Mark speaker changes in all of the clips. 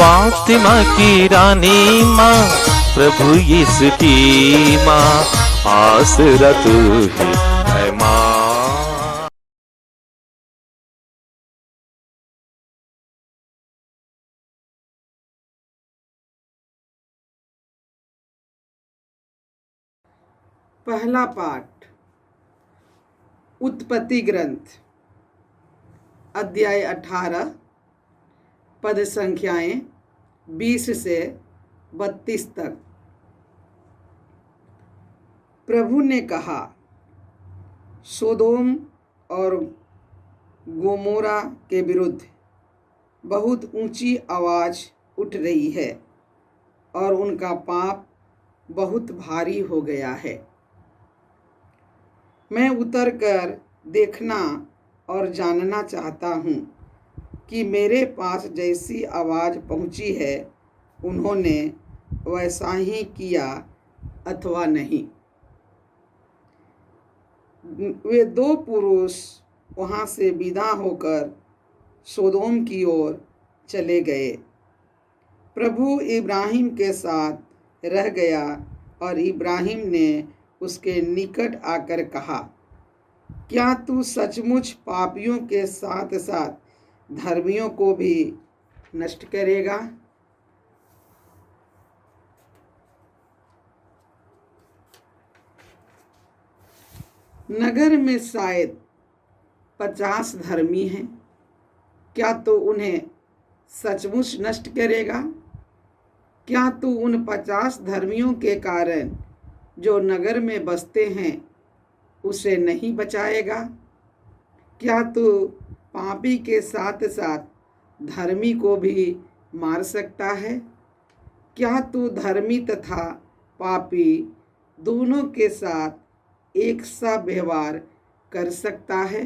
Speaker 1: फातिमा की रानी माँ, प्रभु यीशु की माँ, आसरा तू ही है माँ।
Speaker 2: पहला पाठ उत्पत्ति ग्रंथ अध्याय 18 पद संख्याएं 20 से 32 तक। प्रभु ने कहा, सोदोम और गोमोरा के विरुद्ध बहुत ऊंची आवाज उठ रही है और उनका पाप बहुत भारी हो गया है। मैं उतरकर देखना और जानना चाहता हूँ कि मेरे पास जैसी आवाज़ पहुँची है उन्होंने वैसा ही किया अथवा नहीं। वे दो पुरुष वहाँ से विदा होकर सोदोम की ओर चले गए। प्रभु इब्राहिम के साथ रह गया और इब्राहिम ने उसके निकट आकर कहा, क्या तू सचमुच पापियों के साथ साथ धर्मियों को भी नष्ट करेगा? नगर में शायद 50 धर्मी हैं, क्या तू उन्हें सचमुच नष्ट करेगा? क्या तू उन 50 धर्मियों के कारण जो नगर में बसते हैं उसे नहीं बचाएगा? क्या तू पापी के साथ साथ धर्मी को भी मार सकता है? क्या तू धर्मी तथा पापी दोनों के साथ एक सा व्यवहार कर सकता है?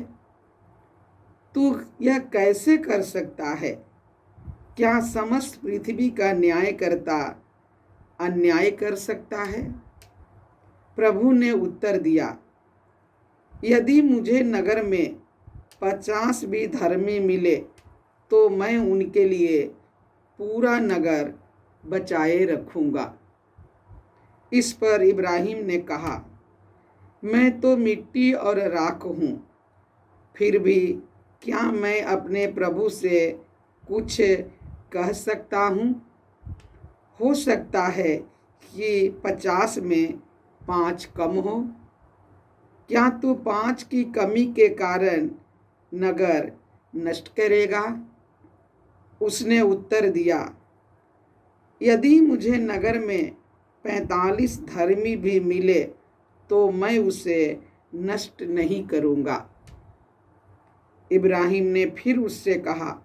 Speaker 2: तू यह कैसे कर सकता है? क्या समस्त पृथ्वी का न्याय करता अन्याय कर सकता है? प्रभु ने उत्तर दिया, यदि मुझे नगर में 50 भी धर्मी मिले तो मैं उनके लिए पूरा नगर बचाए रखूँगा। इस पर इब्राहिम ने कहा, मैं तो मिट्टी और राख हूँ, फिर भी क्या मैं अपने प्रभु से कुछ कह सकता हूँ? हो सकता है कि 50 में 5 कम हो। क्या तू 5 की कमी के कारण नगर नष्ट करेगा? उसने उत्तर दिया, यदि मुझे नगर में 45 धर्मी भी मिले तो मैं उसे नष्ट नहीं करूँगा। इब्राहिम ने फिर उससे कहा,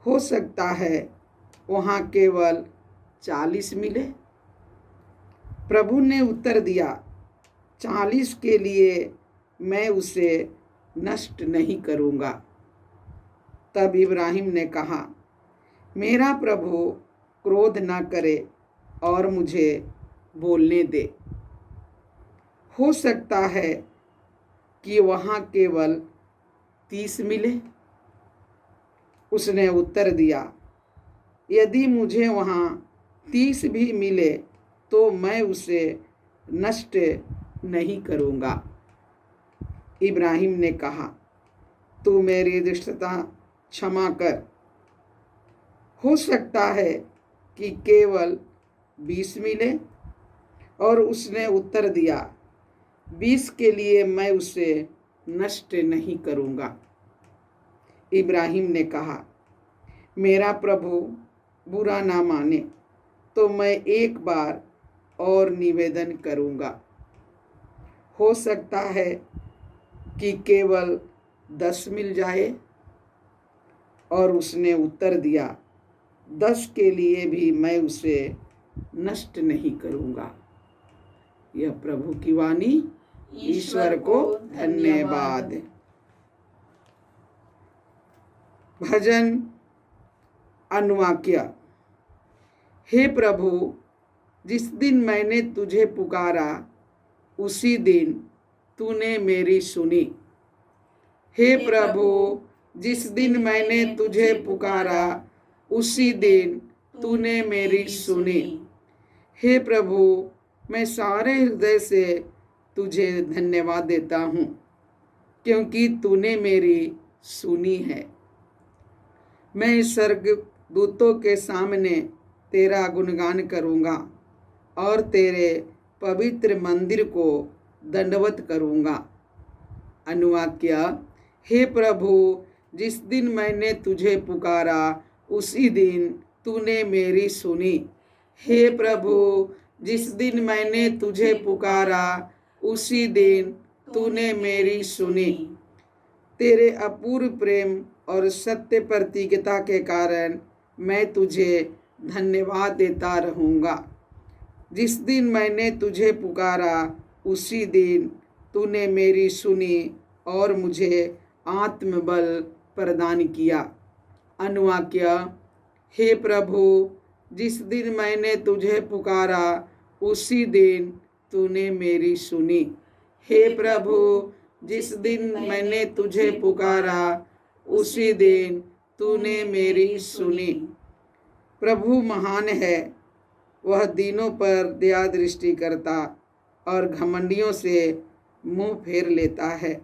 Speaker 2: हो सकता है वहाँ केवल 40 मिले। प्रभु ने उत्तर दिया, 40 के लिए मैं उसे नष्ट नहीं करूँगा। तब इब्राहिम ने कहा, मेरा प्रभु क्रोध न करे और मुझे बोलने दे। हो सकता है कि वहाँ केवल 30 मिले। उसने उत्तर दिया, यदि मुझे वहाँ 30 भी मिले तो मैं उसे नष्ट नहीं करूँगा। इब्राहिम ने कहा, तू मेरी दुष्टता क्षमा कर। हो सकता है कि केवल 20 मिले। और उसने उत्तर दिया, 20 के लिए मैं उसे नष्ट नहीं करूँगा। इब्राहिम ने कहा, मेरा प्रभु बुरा ना माने तो मैं एक बार और निवेदन करूँगा। हो सकता है कि केवल 10 मिल जाए। और उसने उत्तर दिया, 10 के लिए भी मैं उसे नष्ट नहीं करूँगा। यह प्रभु की वाणी। ईश्वर को धन्यवाद। भजन अनुवाक्य। हे प्रभु, जिस दिन मैंने तुझे पुकारा उसी दिन तूने मेरी सुनी। हे प्रभु, जिस दिन मैंने तुझे पुकारा उसी दिन तूने मेरी सुनी। हे प्रभु, मैं सारे हृदय से तुझे धन्यवाद देता हूँ, क्योंकि तूने मेरी सुनी है। मैं स्वर्गदूतों के सामने तेरा गुणगान करूँगा और तेरे पवित्र मंदिर को दंडवत करूँगा। अनुवाक्य। हे प्रभु, जिस दिन मैंने तुझे पुकारा उसी दिन तूने मेरी सुनी। हे प्रभु, जिस दिन मैंने तुझे पुकारा उसी दिन तूने मेरी सुनी। तेरे अपूर्व प्रेम और सत्य प्रतिज्ञता के कारण मैं तुझे धन्यवाद देता रहूँगा। जिस दिन मैंने तुझे पुकारा उसी दिन तूने मेरी सुनी और मुझे आत्मबल प्रदान किया। अनुवाक्य। हे प्रभु, जिस दिन मैंने तुझे पुकारा उसी दिन तूने मेरी सुनी। हे प्रभु, जिस दिन मैंने तुझे पुकारा उसी दिन तूने मेरी सुनी। प्रभु महान है, वह दीनों पर दया दृष्टि करता और घमंडियों से मुंह फेर लेता है।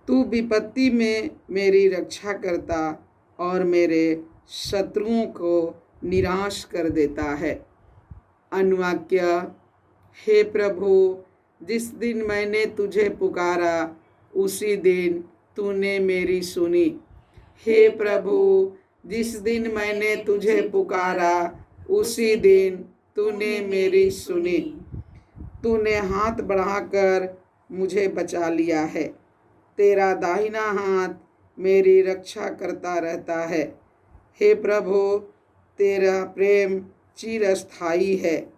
Speaker 2: तू विपत्ति में मेरी रक्षा करता और मेरे शत्रुओं को निराश कर देता है। अनुवाक्य। हे प्रभु, जिस दिन मैंने तुझे पुकारा उसी दिन तूने मेरी सुनी। हे प्रभु, जिस दिन मैंने तुझे पुकारा उसी दिन तूने मेरी सुनी। तूने हाथ बढ़ाकर मुझे बचा लिया है। तेरा दाहिना हाथ मेरी रक्षा करता रहता है। हे प्रभु, तेरा प्रेम चिरस्थायी है।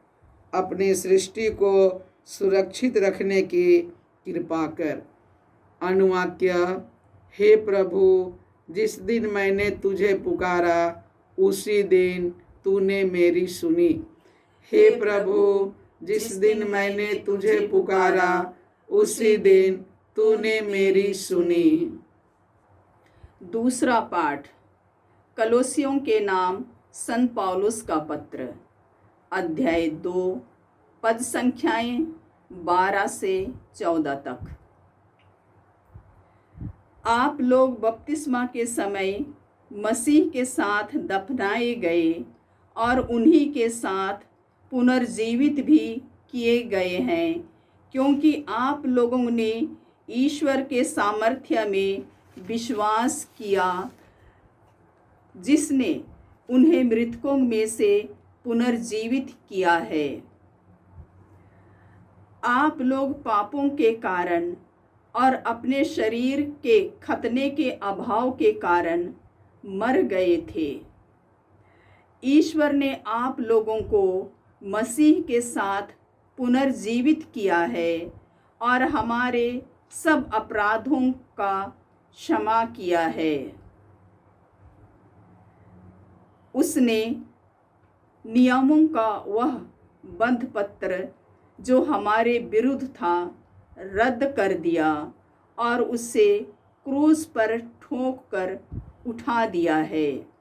Speaker 2: अपनी सृष्टि को सुरक्षित रखने की कृपा कर। अनुवाक्य। हे प्रभु, जिस दिन मैंने तुझे पुकारा उसी दिन तूने मेरी सुनी। हे प्रभु, जिस दिन मैंने तुझे पुकारा उसी दिन तूने मेरी सुनी।
Speaker 3: दूसरा पाठ। कलोसियों के नाम संत पौलुस का पत्र, अध्याय 2, पद संख्याएं 12 से 14 तक। आप लोग बपतिस्मा के समय मसीह के साथ दफनाए गए और उन्हीं के साथ पुनर्जीवित भी किए गए हैं, क्योंकि आप लोगों ने ईश्वर के सामर्थ्य में विश्वास किया, जिसने उन्हें मृतकों में से पुनर्जीवित किया है। आप लोग पापों के कारण और अपने शरीर के खतने के अभाव के कारण मर गए थे। ईश्वर ने आप लोगों को मसीह के साथ पुनर्जीवित किया है और हमारे सब अपराधों का क्षमा किया है। उसने नियमों का वह बंधपत्र जो हमारे विरुद्ध था रद्द कर दिया और उसे क्रूस पर ठोक कर उठा दिया है।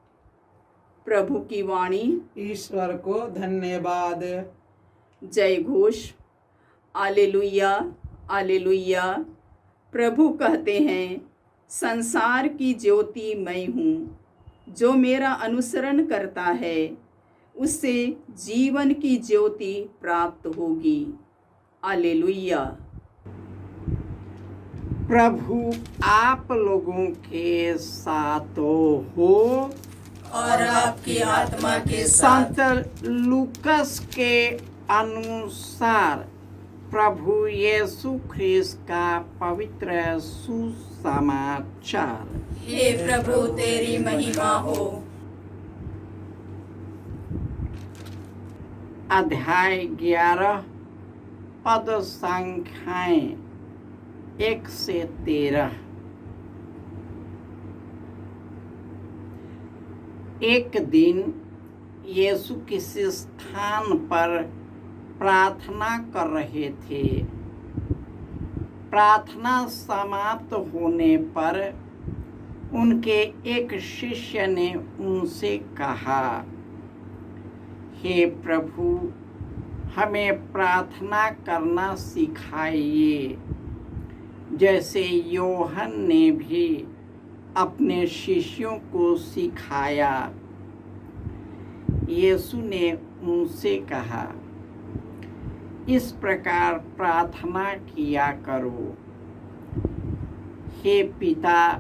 Speaker 3: प्रभु की वाणी।
Speaker 2: ईश्वर को धन्यवाद।
Speaker 3: जय घोष। आलेलुया, आलेलुया। प्रभु कहते हैं, संसार की ज्योति मैं हूँ। जो मेरा अनुसरण करता है उससे जीवन की ज्योति प्राप्त होगी। आलेलुया।
Speaker 4: प्रभु आप लोगों के साथ हो
Speaker 3: और आपकी आत्मा के साथ।
Speaker 4: संत लूकस के अनुसार प्रभु यीशु ख्रिस्त का पवित्र सुसमाचार।
Speaker 3: हे प्रभु, तेरी महिमा हो।
Speaker 4: अध्याय 11, पद संख्याएं 1 से 13। एक दिन यीशु किसी स्थान पर प्रार्थना कर रहे थे। प्रार्थना समाप्त होने पर उनके एक शिष्य ने उनसे कहा, हे प्रभु, हमें प्रार्थना करना सिखाइए, जैसे यूहन्ना ने भी अपने शिष्यों को सिखाया। यीशु ने उनसे कहा, इस प्रकार प्रार्थना किया करो, हे पिता,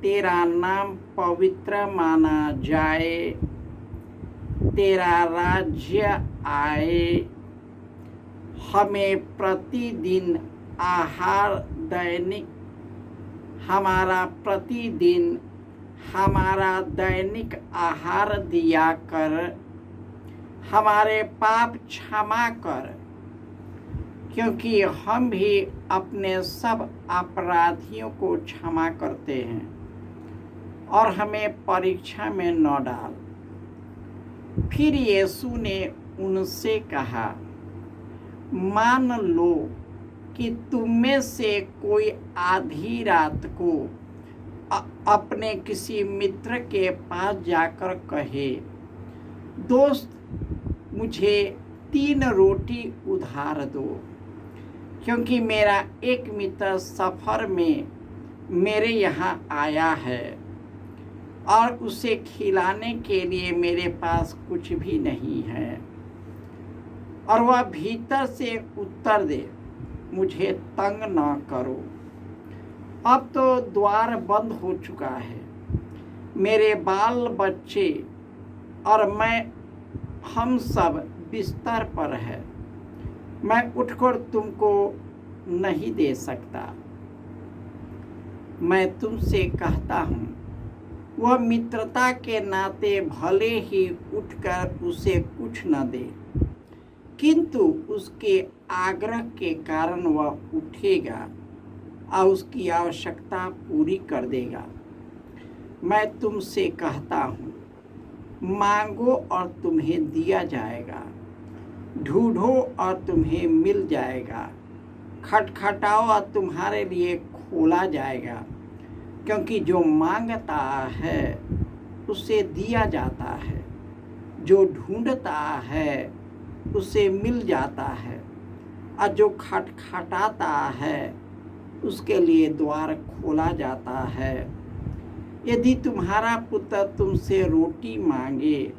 Speaker 4: तेरा नाम पवित्र माना जाए, तेरा राज्य आए, हमें प्रतिदिन हमारा दैनिक आहार दिया कर, हमारे पाप क्षमा कर, क्योंकि हम भी अपने सब अपराधियों को क्षमा करते हैं, और हमें परीक्षा में न डाल। फिर यीशु ने उनसे कहा, मान लो कि तुम में से कोई आधी रात को अपने किसी मित्र के पास जाकर कहे, दोस्त, मुझे 3 रोटी उधार दो, क्योंकि मेरा एक मित्र सफ़र में मेरे यहाँ आया है और उसे खिलाने के लिए मेरे पास कुछ भी नहीं है। और वह भीतर से उत्तर दे, मुझे तंग ना करो, अब तो द्वार बंद हो चुका है, मेरे बाल बच्चे और हम सब बिस्तर पर है, मैं उठकर तुमको नहीं दे सकता। मैं तुमसे कहता हूँ, वह मित्रता के नाते भले ही उठकर उसे कुछ न दे, किंतु उसके आग्रह के कारण वह उठेगा और उसकी आवश्यकता पूरी कर देगा। मैं तुमसे कहता हूँ, मांगो और तुम्हें दिया जाएगा, ढूंढो और तुम्हें मिल जाएगा, खटखटाओ और तुम्हारे लिए खोला जाएगा, क्योंकि जो मांगता है उसे दिया जाता है, जो ढूंढता है उसे मिल जाता है, और जो खटखटाता है उसके लिए द्वार खोला जाता है। यदि तुम्हारा पुत्र तुमसे रोटी मांगे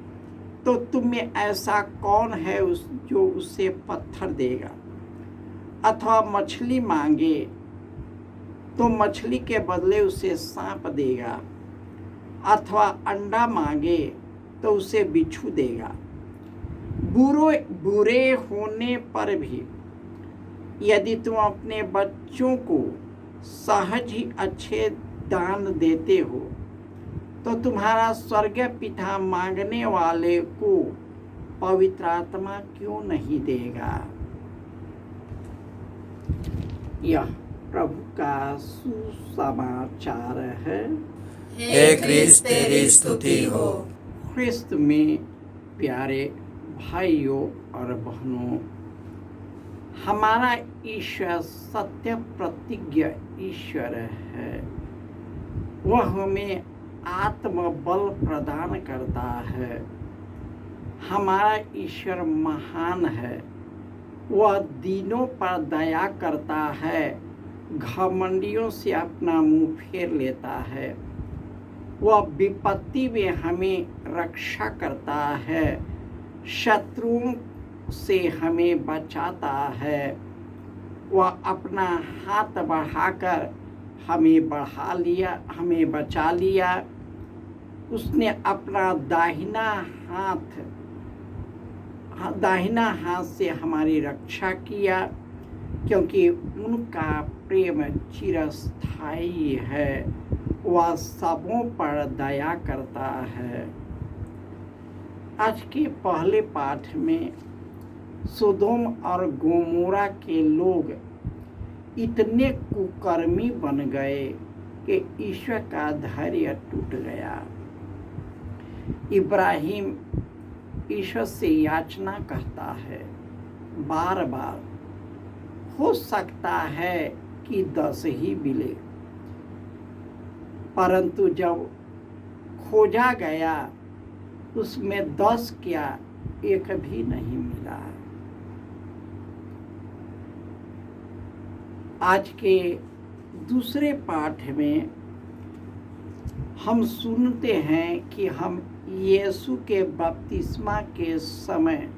Speaker 4: तो तुम में ऐसा कौन है जो उससे पत्थर देगा? अथवा मछली मांगे तो मछली के बदले उसे सांप देगा? अथवा अंडा मांगे तो उसे बिच्छू देगा? बुरे होने पर भी यदि तुम अपने बच्चों को सहज ही अच्छे दान देते हो, तो तुम्हारा स्वर्गीय पिता मांगने वाले को पवित्र आत्मा क्यों नहीं देगा। यह प्रभु का सुसमाचार है।
Speaker 5: हे क्रिस्त, तेरी स्तुति हो।
Speaker 4: ख्रिस्त में प्यारे भाइयों और बहनों, हमारा ईश्वर सत्य प्रतिज्ञ ईश्वर है। वह हमें आत्मबल प्रदान करता है। हमारा ईश्वर महान है। वह दीनों पर दया करता है, घमंडियों से अपना मुंह फेर लेता है। वह विपत्ति में हमें रक्षा करता है, शत्रुओं से हमें बचाता है। वह अपना हाथ बढ़ाकर हमें बचा लिया। उसने अपना दाहिना हाथ से हमारी रक्षा किया, क्योंकि उनका प्रेम चिरस्थायी है। वह सबों पर दया करता है। आज के पहले पाठ में सोदोम और गोमोरा के लोग इतने कुकर्मी बन गए कि ईश्वर का धैर्य टूट गया। इब्राहिम ईश्वर से याचना करता है बार बार, हो सकता है कि 10 ही मिले, परंतु जब खोजा गया उसमें 10 क्या एक भी नहीं मिला। आज के दूसरे पाठ में हम सुनते हैं कि हम यीशु के बपतिस्मा के समय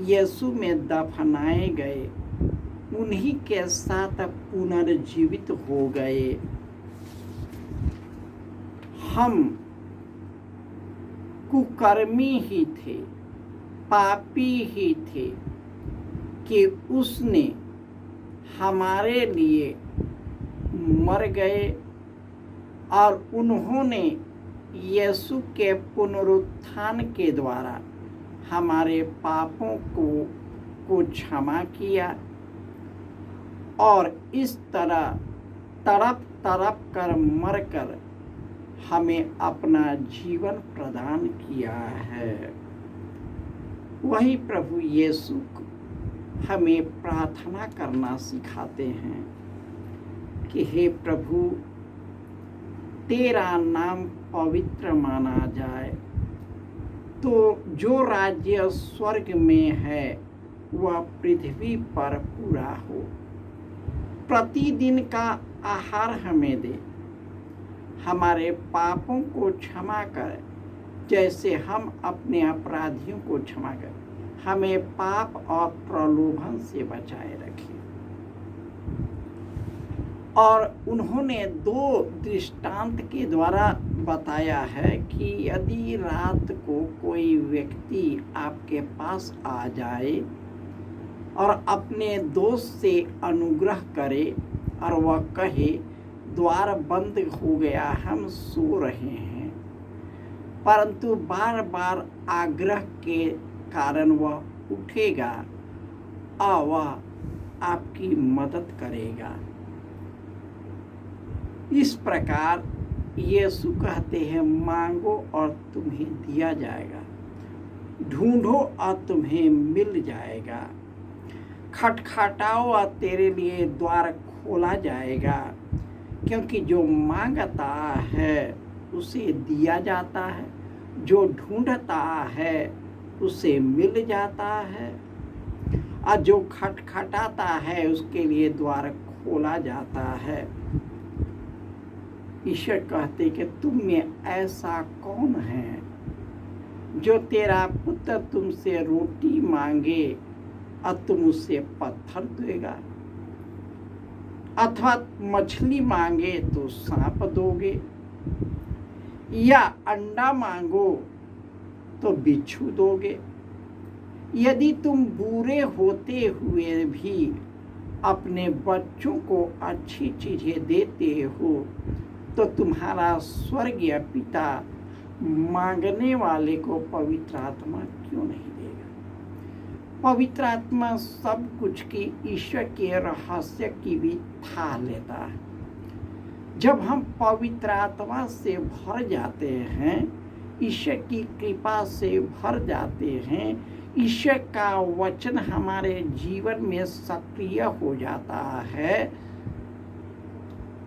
Speaker 4: यीशु में दफनाए गए, उन्हीं के साथ पुनर्जीवित हो गए। हम कुकर्मी ही थे, पापी ही थे कि उसने हमारे लिए मर गए और उन्होंने यीशु के पुनरुत्थान के द्वारा हमारे पापों को क्षमा किया और इस तरह तड़प तड़प कर मरकर हमें अपना जीवन प्रदान किया है। वही प्रभु यीशु हमें प्रार्थना करना सिखाते हैं कि हे प्रभु, तेरा नाम पवित्र माना जाए, तो जो राज्य स्वर्ग में है वह पृथ्वी पर पूरा हो। प्रतिदिन का आहार हमें दे, हमारे पापों को क्षमा कर जैसे हम अपने अपराधियों को क्षमा कर, हमें पाप और प्रलोभन से बचाए रखे। और उन्होंने 2 दृष्टांत के द्वारा बताया है कि यदि रात को कोई व्यक्ति आपके पास आ जाए और अपने दोस्त से अनुग्रह करे और वह कहे द्वार बंद हो गया, हम सो रहे हैं, परंतु बार बार आग्रह के कारण वह उठेगा और वह आपकी मदद करेगा। इस प्रकार यीशु कहते हैं, मांगो और तुम्हें दिया जाएगा, ढूंढो और तुम्हें मिल जाएगा, खटखटाओ और तेरे लिए द्वार खोला जाएगा। क्योंकि जो मांगता है उसे दिया जाता है, जो ढूंढता है उसे मिल जाता है, और जो खटखटाता है उसके लिए द्वार खोला जाता है। ईश्वर कहते कि तुम में ऐसा कौन है जो तेरा पुत्र तुमसे रोटी मांगे और तुम उसे पत्थर देगा, अथवा मछली मांगे तो सांप दोगे, या अंडा मांगो तो बिच्छू दोगे। यदि तुम बुरे होते हुए भी अपने बच्चों को अच्छी चीजें देते हो तो तुम्हारा स्वर्गीय पिता मांगने वाले को पवित्र आत्मा क्यों नहीं देगा। पवित्र आत्मा सब कुछ की ईश्वर के रहस्य की भी था लेता है। जब हम पवित्र आत्मा से भर जाते हैं, ईश्वर की कृपा से भर जाते हैं, ईश्वर का वचन हमारे जीवन में सक्रिय हो जाता है,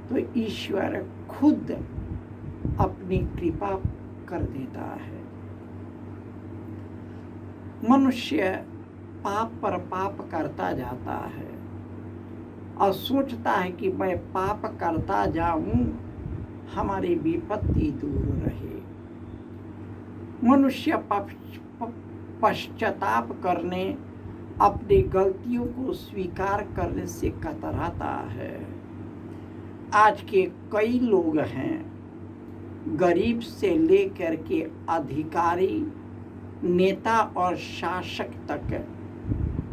Speaker 4: तो ईश्वर खुद अपनी कृपा कर देता है। मनुष्य पाप पर पाप करता जाता है और सोचता है कि मैं पाप करता जाऊं, हमारी विपत्ति दूर रहे। मनुष्य पश्चाताप करने, अपनी गलतियों को स्वीकार करने से कतराता है। आज के कई लोग हैं, गरीब से लेकर के अधिकारी, नेता और शासक तक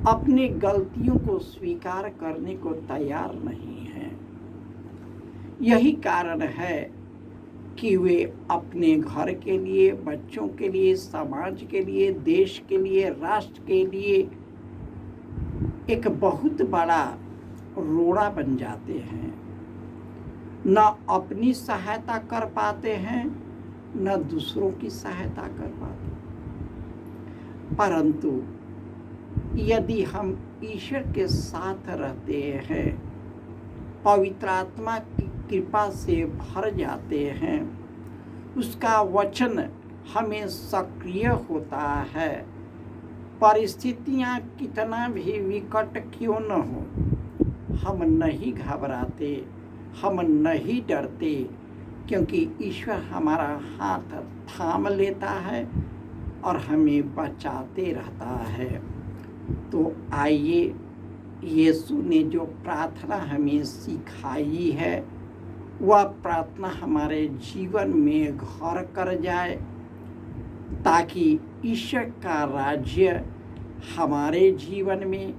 Speaker 4: अपनी गलतियों को स्वीकार करने को तैयार नहीं हैं। यही कारण है कि वे अपने घर के लिए, बच्चों के लिए, समाज के लिए, देश के लिए, राष्ट्र के लिए एक बहुत बड़ा रोड़ा बन जाते हैं। न अपनी सहायता कर पाते हैं, न दूसरों की सहायता कर पाते। परंतु यदि हम ईश्वर के साथ रहते हैं, पवित्र आत्मा की कृपा से भर जाते हैं, उसका वचन हमें सक्रिय होता है, परिस्थितियां कितना भी विकट क्यों न हो, हम नहीं घबराते, हम नहीं डरते, क्योंकि ईश्वर हमारा हाथ थाम लेता है और हमें बचाते रहता है। तो आइए, यीशु ने जो प्रार्थना हमें सिखाई है वह प्रार्थना हमारे जीवन में घर कर जाए, ताकि ईश्वर का राज्य हमारे जीवन में,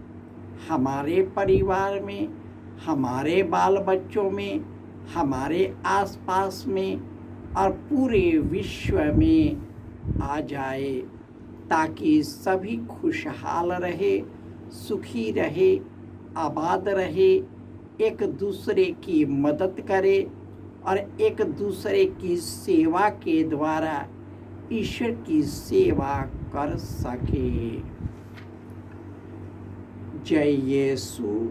Speaker 4: हमारे परिवार में, हमारे बाल बच्चों में, हमारे आसपास में और पूरे विश्व में आ जाए, ताकि सभी खुशहाल रहे, सुखी रहे, आबाद रहे, एक दूसरे की मदद करे और एक दूसरे की सेवा के द्वारा ईश्वर की सेवा कर सके। जय यीशु।